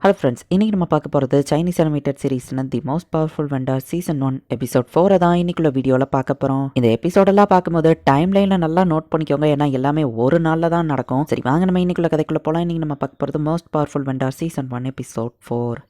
Hello friends, இன்றைக்கி நம்ம பார்க்க போகிறது சைனீஸ் அனிமேட்டட் சீரீஸ்னு the most powerful vendor season 1 episode 4 தான் இன்னைக்குள்ள வீடியோவில் பார்க்க போகிறோம். இந்த எபிசோடெல்லாம் பார்க்கும்போது டைம் லைனில் நல்லா நோட் பண்ணிக்கோங்க, ஏன்னா எல்லாமே ஒரு நாளில் தான் நடக்கும். சரி வாங்க நம்ம இன்னைக்குள்ள கதைக்குள்ளே போகலாம். இன்றைக்கி நம்ம பார்க்க போகிறது most powerful vendor season 1 episode 4.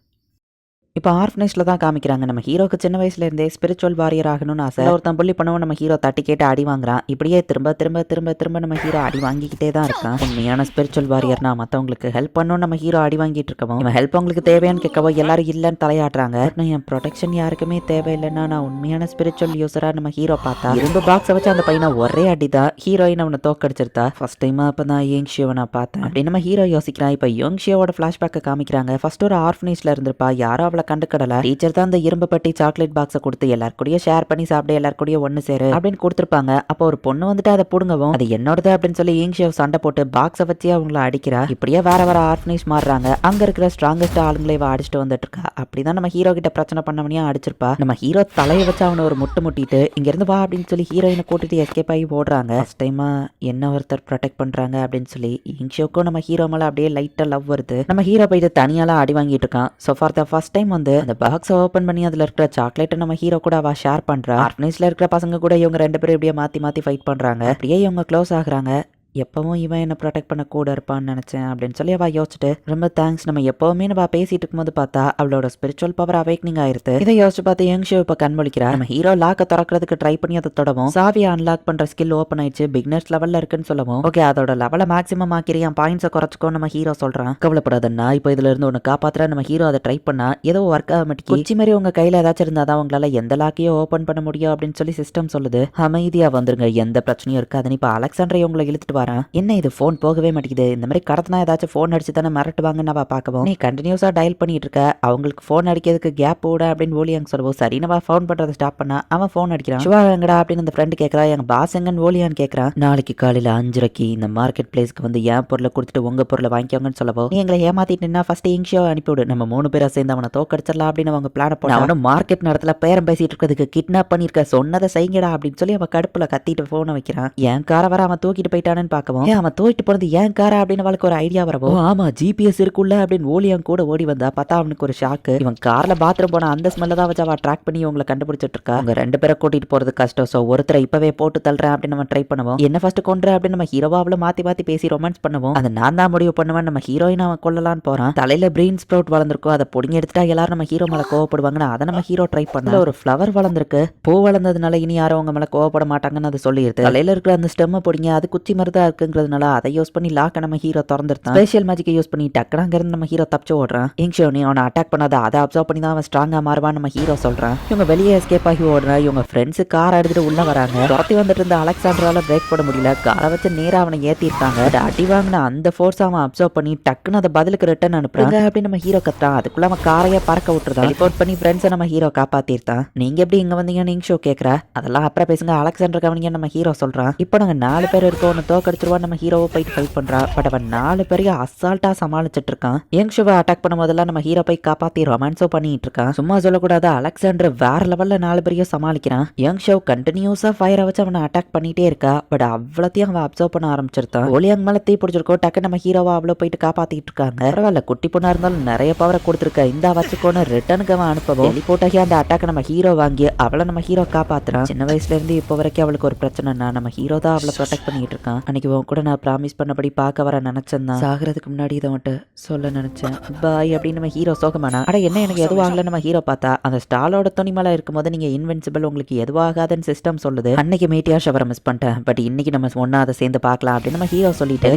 இப்போ ஆர்ஃபனேஜில் தான் காமிக்கிறாங்க. நம்ம ஹீரோக்கு சின்ன வயசுலேருந்தே ஸ்பிரிச்சுவல் வாரியர் ஆகணும்னு ஆசை. ஒருத்தன் புள்ளி பண்ணவும் நம்ம ஹீரோ தட்டி கேட்டு அடி வாங்குறான். இப்படியே திரும்ப திரும்ப திரும்ப திரும்ப நம்ம ஹீரோ அடி வாங்கிக்கிட்டே தான் இருக்கான். உண்மையான ஸ்பிரிச்சுவல் வாரியர்னா மற்றவங்களுக்கு ஹெல்ப் பண்ணணும். நம்ம ஹீரோ அடி வாங்கிட்டு இருக்கவும் இவன் ஹெல்ப் உங்களுக்கு தேவையான்னு கேட்கவோ எல்லாரும் இல்லைன்னு தலையாட்டுறாங்க. என் ப்ரொடெக்ஷன் யாருக்குமே தேவையில்லைன்னா நான் உண்மையான ஸ்பிரிச்சுவல் யூஸரா நம்ம ஹீரோ பார்த்தா இரும்பு பாக்ஸை வச்சு அந்த பையனை ஒரே அடி தான் ஹீரோயின் அவனை தோக்கடிச்சிருத்தா. ஃபர்ஸ்ட் டைம் அப்போ தான் யங் ஷியோவை நான் பார்த்தேன் அப்படின்னு நம்ம ஹீரோ யோசிக்கிறான். இப்போ யங் ஷியோவோட ஃபிளாஷ்பேக்கை காமிக்கிறாங்க. ஃபர்ஸ்ட் ஒரு ஆர்ஃபனேஜ்ல இருந்திருப்பா, யாரோ அவளை கண்டுக்கடல. டீச்சர் தான் அந்த இரும்பு பட்டி சாக்லேட் பாக்ஸை கொடுத்து எல்லாருக்கூடய ஷேர் பண்ணி சாப்பிட, எல்லாருக்கூடய ஒன்று சேரு அப்படின்னு கொடுத்துருப்பாங்க. அப்போ ஒரு பொண்ணு வந்துட்டு அதை புடுங்கவும் அது என்னோடது அப்படின்னு சொல்லி யங் ஷியோ சண்டை போட்டு பாக்ஸை வச்சு அவங்கள அடிக்கிறா. இப்படியே வேற வேற ஆர்ஃபனேஜ் மாறுறாங்க. அங்க இருக்கிற ஸ்ட்ராங்கஸ்ட் ஆளுங்களை அடிச்சுட்டு வந்துட்டு இருக்கா. அப்படிதான் நம்ம ஹீரோ கிட்ட பிரச்சனை பண்ணவனையா அடிச்சிருப்பா. நம்ம ஹீரோ தலையை வச்சு அவனை ஒரு முட்டிட்டு இங்க இருந்து வா அப்படின்னு சொல்லி ஹீரோயினை கூட்டிட்டு எஸ்கேப் ஆகி ஓடுறாங்க. ஃபர்ஸ்ட் டைமா என்ன ஒருத்தர் ப்ரொடெக்ட் பண்றாங்க அப்படின்னு சொல்லி யங் ஷியோக்கும் நம்ம ஹீரோ மேல அப்படியே லைட்டா லவ் வருது. நம்ம ஹீரோ போயிட்டு தனியால அடி வாங்கிட்டு இருக்கான். So for the first time வந்து அந்த பாக்ஸை ஓப்பன் பண்ணி அதுல இருக்கிற சாக்லேட்டை நம்ம ஹீரோ கூட அவ ஷேர் பண்றா. ஆர்ஃபனேஜ்ல இருக்கிற பசங்க கூட இவங்க ரெண்டு பேரும் இப்படியே மாத்தி மாத்தி ஃபைட் பண்றாங்க. அப்படியே இவங்க க்ளோஸ் ஆகுறாங்க. எப்பவும் இவன் என்ன ப்ரொடெக்ட் பண்ண கூட இருப்பான்னு நினச்சேன் அப்படின்னு சொல்லி அவள் யோசிச்சுட்டு ரொம்ப தேங்க்ஸ். நம்ம எப்போவுமே நம்ம பேசிட்டு இருக்கும்போது பார்த்தா அவளோட ஸ்பிரிச்சுவல் பவர் அவேக்னிங் ஆயிருது. இதை யோசிச்சு பார்த்து யங் ஷோ இப்போ கண்மொழிக்கிறா. நம்ம ஹீரோ லாக்கை திறக்கிறதுக்கு ட்ரை பண்ணி அதை தொடவும் சாவியை அன்லாக் பண்ற ஸ்கில் ஓப்பன் ஆயிடுச்சு. பிகினர்ஸ் லெவல்ல இருக்குன்னு சொல்லவும் ஓகே அதோட லெவலை மேக்ஸிமம் ஆக்கிறியா, பாயிண்ட்ஸை குறைச்சிக்கோ நம்ம ஹீரோ சொல்றான். கவலைப்படாதன்னா இப்போ இதுல இருந்து ஒன்று காப்பாத்துற. நம்ம ஹீரோ அதை ட்ரை பண்ணா ஏதோ ஒர்க் ஆக மாட்டேங்குது. குச்சி மாதிரி உங்க கையில ஏதாச்சும் இருந்தாதான் உங்களால எந்த லாக்கையோ ஓப்பன் பண்ண முடியும் அப்படின்னு சொல்லி சிஸ்டம் சொல்லுது. அமைதியா வந்துருங்க, எந்த பிரச்சனையும் இருக்காதுன்னு இப்போ அலெக்சாண்டரை உங்களை இழுத்துட்டு வரேன். என்ன இது ஃபோன் போகவே மாட்டேங்குது. இந்த மாதிரி கடத்தினா ஏதாச்சும் ஃபோன் அடிச்சு தானே மிரட்டுவாங்கன்னு நான் பார்க்கவும் நீ கண்டினியூஸா டயல் பண்ணிட்டு இருக்க, அவங்களுக்கு ஃபோன் அடிக்கிறதுக்கு கேப் விட அப்படின்னு ஓலியாங்க சொல்லவும் சரி நம்ம ஃபோன் பண்றதை ஸ்டாப் பண்ணா அவன் ஃபோன் அடிக்கிறான். சிவா எங்கடா அப்படின்னு அந்த ஃப்ரெண்டு கேட்கறா. எங்க பாஸ் எங்கன்னு ஓலியான்னு கேட்கறான். நாளைக்கு காலையில 5:30 இந்த மார்க்கெட் பிளேஸ்க்கு வந்து என் பொருளை கொடுத்துட்டு உங்க பொருளை வாங்கிக்கோங்கன்னு சொல்லவும் நீ எங்களை ஏமாத்திட்டுனா ஃபர்ஸ்ட் இங்ஷோ அனுப்பிவிடு, நம்ம 3 பேரை சேர்ந்து அவனை தோக்கடிச்சிடலாம் அப்படின்னு அவங்க பிளான் போட அவனும் மார்க்கெட் நேரத்துல பேரம் பேசிட்டு இருக்கிறதுக்கு கிட்னாப் பண்ணிருக்க, சொன்னதை செய்யடா அப்படின்னு சொல்லி அவன் கடுப்புல கத்திட்டு போனை வைக்கிறான். என் காரை வர அவன் தூக்கிட்டு போயிட்டானு பார்க்கவும் அவன் தூக்கிட்டு போனது ஏன் காரா அப்படின்னு அவளுக்கு ஒரு ஐடியா வரவோ ஆமா ஜிபிஎஸ் இருக்குல்ல அப்படின்னு ஓலியான் கூட ஓடி வந்தா பார்த்தா அவனுக்கு ஒரு ஷாக்கு. இவன் கார்ல பாத்ரூம் போன அந்த ஸ்மெல்ல தான் வச்சு அவ ட்ராக் பண்ணி உங்களை கண்டுபிடிச்சிட்டு இருக்கா. அவங்க 2 பேரை கூட்டிட்டு போறது கஷ்டம். சோ ஒருத்தரை இப்பவே போட்டு தள்ளுறேன் அப்படின்னு நம்ம ட்ரை பண்ணுவோம். என்ன ஃபர்ஸ்ட் கொன்ற அப்படின்னு நம்ம ஹீரோவா அவளை மாத்தி மாத்தி பேசி ரொமான்ஸ் பண்ணுவோம். அதை நான் தான் முடிவு பண்ணுவேன். நம்ம ஹீரோயின் அவன் கொல்லலான்னு போறான். தலையில பிரீன் ஸ்ப்ரவுட் வளர்ந்துருக்கும், அதை பொடிங்க எடுத்துட்டா எல்லாரும் நம்ம ஹீரோ மேல கோவப்படுவாங்கன்னு அதை நம்ம ஹீரோ ட்ரை பண்ணல. ஒரு ஃப்ளவர் வளர்ந்துருக்கு, பூ வளர்ந்ததுனால இனி யாரும் அவங்க மேல கோவப்பட மாட்டாங்கன்னு அது சொல்லிடுது. தலையில இருக்கிற அந்த ஸ்டெம்மை பொடிங்க அது குச்சி மருதா இருக்குங்கிறதுனால அதை யூஸ் பண்ணி லாக்க நம்ம ஹீரோ திறந்துருந்தான். ஸ்பெஷல் மேஜிக்கை யூஸ் பண்ணி டக்குனாங்க இருந்து நம்ம ஹீரோ தப்பிச்சு ஓடுறான். இங்ஷோ நீ அவனை அட்டாக் பண்ணாத, அதை அப்சர்வ் பண்ணி தான் அவன் ஸ்ட்ராங்கா மாறுவான்னு நம்ம ஹீரோ சொல்றான். இவங்க வெளியே எஸ்கேப் ஆகி ஓடுறான். இவங்க ஃப்ரெண்ட்ஸ் கார் எடுத்துட்டு உள்ள வராங்க. துரத்தி வந்துட்டு இருந்த அலெக்சாண்டரால பிரேக் பண்ண முடியல. காரை வச்சு நேரா அவனை ஏத்திருக்காங்க. அடி வாங்கின அந்த ஃபோர்ஸ் அவன் அப்சர்வ் பண்ணி டக்குன்னு அதை பதிலுக்கு ரிட்டர்ன் அனுப்புறாங்க அப்படின்னு நம்ம ஹீரோ கத்தான். அதுக்குள்ள அவன் காரையே பறக்க விட்டுருந்தான். ரிப்போர்ட் பண்ணி ஃப்ரெண்ட்ஸை நம்ம ஹீரோ காப்பாத்திருந்தான். நீங்க எப்படி இங்க வந்தீங்கன்னு இங்ஷோ கேட்கற, அதெல்லாம் அப்புறம் பேசுங்க, அலெக்சாண்டர் கவனிங்க நம்ம ஹீரோ சொல்றான். இப்போ நாங்க 4 பேர் இருக்கோம், ஒன்று தோக்கடிச்சிருவா நம்ம ஹீரோவை போயிட்டு ஃபைட் பண்றா. பட் அவன் 4 பேரையும் அசால்ட்டா சமாளிச்சிட்டு இருக்கான். யங் ஷோவை அட்டாக் பண்ணும் போதெல்லாம் நம்ம ஹீரோ போய் காப்பாத்தி ரொமான்ஸோ பண்ணிட்டு இருக்கான். சும்மா சொல்லக்கூடாது, அலெக்சாண்டர் வேற லெவல்ல 4 பேரையும் சமாளிக்கிறான். யங் ஷோ கண்டினியூஸா ஃபயரை வச்சு அவனை அட்டாக் பண்ணிட்டே இருக்கா. பட் அவ்வளோத்தையும் அவன் அப்சர்வ் பண்ண ஆரம்பிச்சிருக்கான். ஒலியாங் மேல தீ பிடிச்சிருக்கோம். டக்கு நம்ம ஹீரோவா அவ்வளோ போயிட்டு காப்பாத்திட்டு இருக்காங்க. பரவாயில்ல, குட்டி பொண்ணா இருந்தாலும் நிறைய பவரை கொடுத்துருக்க, இந்த வச்சுக்கோன்னு ரிட்டனுக்கு அவன் அனுப்பவும் டெலிபோர்ட் ஆகி அந்த அட்டாக் நம்ம ஹீரோ வாங்கி அவளை நம்ம ஹீரோ காப்பாத்துறான். சின்ன வயசுல இருந்து இப்போ வரைக்கும் அவளுக்கு ஒரு பிரச்சனைனா நம்ம ஹீரோ தான் அவளை ப்ரொடெக்ட் பண்ணிட்டு இருக்கான். அன்னைக்கு உன் கூட நான் ப்ராமிஸ் பண்ணபடி பார்க்க வர நினைச்சேன் தான். சாகிறதுக்கு முன்னாடி இதை வந்துட்டு சொல்ல நினைச்சேன் பாய் அப்படின்னு நம்ம ஹீரோ சோகமானா. அட என்ன எனக்கு எதுவாகல நம்ம ஹீரோ பார்த்தா அந்த ஸ்டாலோட துணி மேல இருக்கும்போது நீங்க இன்வென்சிபிள், உங்களுக்கு எதுவாகாதுன்னு சிஸ்டம் சொல்லுது. அன்னைக்கு மீட்டியா ஷவரை மிஸ் பண்ணிட்டேன், பட் இன்னைக்கு நம்ம ஒன்னா அதை சேர்ந்து பார்க்கலாம் அப்படின்னு நம்ம ஹீரோ சொல்லிட்டு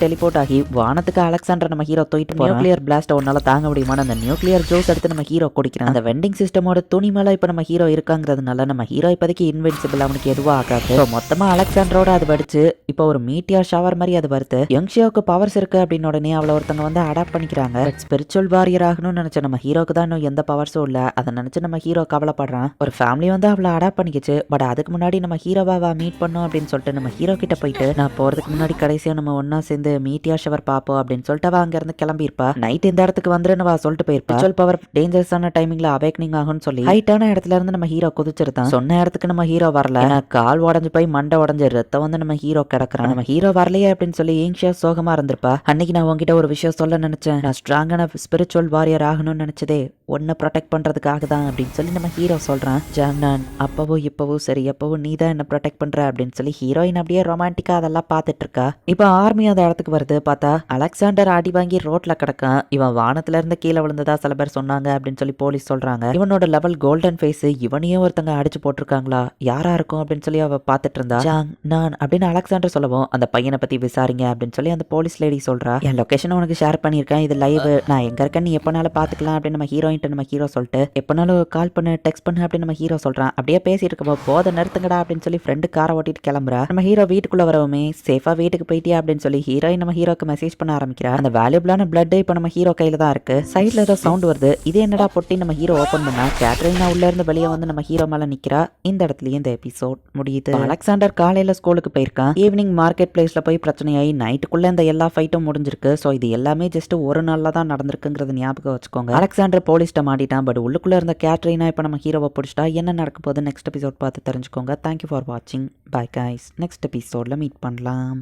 டெலிபோர்ட் ஆகி வானத்துக்கு அலெக்சாண்டர் நம்ம ஹீரோ தூக்கிட்டு நியூக்ளியர் பிளாஸ்ட் ஒன்னால தாங்க முடியுமான அந்த நியூக்ளியர் ஜூஸ் எடுத்து நம்ம ஹீரோ குடிக்கிறான். அந்த வெண்டிங் சிஸ்டமோட துணி மேல இப்ப நம்ம ஹீரோ இருக்காங்கிறதுனால நம்ம ஹீரோ இப்போதைக்கு இன்வென்சிபிள், அவனுக்கு எதுவும் ஆகாது. மொத்தமா அலெக்சாண்டரோட அது படிச்சு இப்போ ஒரு மீட்டியா ஷவர் மாதிரி அது வருது. யங் ஷியோக்கு பவர்ஸ் இருக்கு அப்படின்னு உடனே அவளை ஒருத்தங்க வந்து அடாப்ட் பண்ணிக்கிறாங்க. பட் ஸ்பிரிச்சுவல் வாரியர் ஆகணும்னு நினைச்ச நம்ம ஹீரோக்கு தான் இன்னும் எந்த பவர்ஸும் இல்ல. அதை நினைச்சு நம்ம ஹீரோ கவலைப்படுறான். ஒரு ஃபேமிலி வந்து அவளை அடாப்ட் பண்ணிக்கிச்சு. பட் அதுக்கு முன்னாடி நம்ம ஹீரோவா மீட் பண்ணோம் அப்படின்னு சொல்லிட்டு நம்ம ஹீரோ கிட்ட போயிட்டு நான் போறதுக்கு முன்னாடி கடைசியா நம்ம ஒன்னா சேர்ந்து மீட்டியா ஷவர் பாப்போம் அப்படின்னு சொல்லிட்டு அவ அங்க இருந்து கிளம்பியிருப்பா. நைட் இந்த இடத்துக்கு வந்துருன்னு சொல்லிட்டு போயிருப்பா. ஸ்பிரிச்சுவல் பவர் டேஞ்சரஸான டைமிங்ல அவேக்னிங் ஆகும்னு சொல்லி ஹைட்டான இடத்துல இருந்து நம்ம ஹீரோ குதிச்சிருந்தான். சொன்ன இடத்துக்கு நம்ம ஹீரோ வரல. கால் உடஞ்சு போய் மண்டை உடஞ்சு ரத்தம் வந்து நம்ம ஹீரோ கிடக்குறான். நம்ம ஹீரோ வரலையே அப்படின்னு சொல்லி ஏங்ஷியா சோகமா இருந்திருப்பா. அன்னைக்கு நான் உங்ககிட்ட ஒரு விஷயம் சொல்ல நினைச்சேன். நான் ஸ்ட்ராங்கான ஸ்பிரிச்சுவல் வாரியர் ஆகணும்னு நினைச்சதே உன்னை ப்ரொடெக்ட் பண்றதுக்காக தான் அப்படின்னு சொல்லி நம்ம ஹீரோ சொல்றான். ஜாங்னான், அப்பவும் இப்பவும் சரி, எப்பவும் நீ தான் என்ன ப்ரொடெக்ட் பண்ற அப்படின்னு சொல்லி ஹீரோயின் அப்படியே ரொமான்டிக்கா அதெல்லாம் பார்த்துட்டு இருக்கா. இப்போ ஆர்மி அந்த இடத்துக்கு வருது. பார்த்தா அலெக்சாண்டர் அடி வாங்கி ரோட்ல கிடக்கான். இவன் வானத்துல இருந்து கீழே விழுந்ததா சில பேர் சொன்னாங்க அப்படின்னு சொல்லி போலீஸ் சொல்றாங்க. இவனோட லெவல் கோல்டன் ஃபேஸ், இவனையும் ஒருத்தங்க அடிச்சு போட்டிருக்காங்களா, யாரா இருக்கும் அப்படின்னு சொல்லி அவ பார்த்துட்டு இருந்தா. ஜாங் நான் அப்படின்னு அலெக்சாண்டர் சொல்லவும் அந்த பையனை பத்தி விசாரிங்க அப்படின்னு சொல்லி அந்த போலீஸ் லேடி சொல்றா. என் லொகேஷன் உனக்கு ஷேர் பண்ணியிருக்கேன், இது லைவ், நான் எங்க இருக்கேன்னு நீ எப்பனாலும் பாத்துக்கலாம் அப்படின்னு நம்ம ஹீரோயின் நம்ம ஹீரோ சொல்லிட்டு எப்பனாலும் கால் பண்ணு டெக்ஸ்ட் பண்ணு அப்படின்னு நம்ம ஹீரோ சொல்றான். அப்படியே பேசிட்டு இருக்கப்போ போத நிறுத்துங்கடா அப்படின்னு சொல்லி ஃப்ரெண்டு காரை ஓட்டிட்டு கிளம்புறா. நம்ம ஹீரோ வீட்டுக்குள்ள வரவுமே சேஃபா வீட்டுக்கு போயிட்டியா அப்படின்னு சொல்லி ஹீரோயின் நம்ம ஹீரோக்கு மெசேஜ் பண்ண ஆரம்பிக்கிறா. அந்த வேல்யூபிளான பிளட் இப்போ நம்ம ஹீரோ கையில தான் இருக்கு. சைட்ல ஏதோ சவுண்ட் வருது. இது என்னடா பொட்டி நம்ம ஹீரோ ஓபன் பண்ணா கேட்ரினா உள்ள இருந்து வெளியே வந்து நம்ம ஹீரோ மேல நிக்கிறா. இந்த இடத்துலயே இந்த எபிசோட் முடியுது. அலெக்சாண்டர் காலையில ஸ்கூலுக்கு போயிருக்கான். ஈவினிங் மார்க்கெட் பிளேஸ்ல போய் பிரச்சனையாகி நைட்டுக்குள்ள இந்த எல்லா ஃபைட்டும் முடிஞ்சிருக்கு. ஸோ இது எல்லாமே ஜஸ்ட் ஒரு நாள்ல தான் நடந்திருக்குங்கிறது ஞாபகம் வச்சுக்கோங்க. அலெக்சாண்டர் போலீஸ்ட்ட மாட்டிட்டான். பட் உள்ளுக்குள்ள இருந்த கேட்ரினா இப்போ நம்ம ஹீரோவை பிடிச்சிட்டா. என்ன நடக்க போகுது நெக்ஸ்ட் எபிசோட் பார்த்து தெரிஞ்சுக்கோங்க. தேங்க்யூ ஃபார் வாட்சிங். Bye guys. நெக்ஸ்ட் எபிசோட்ல மீட் பண்ணலாம்.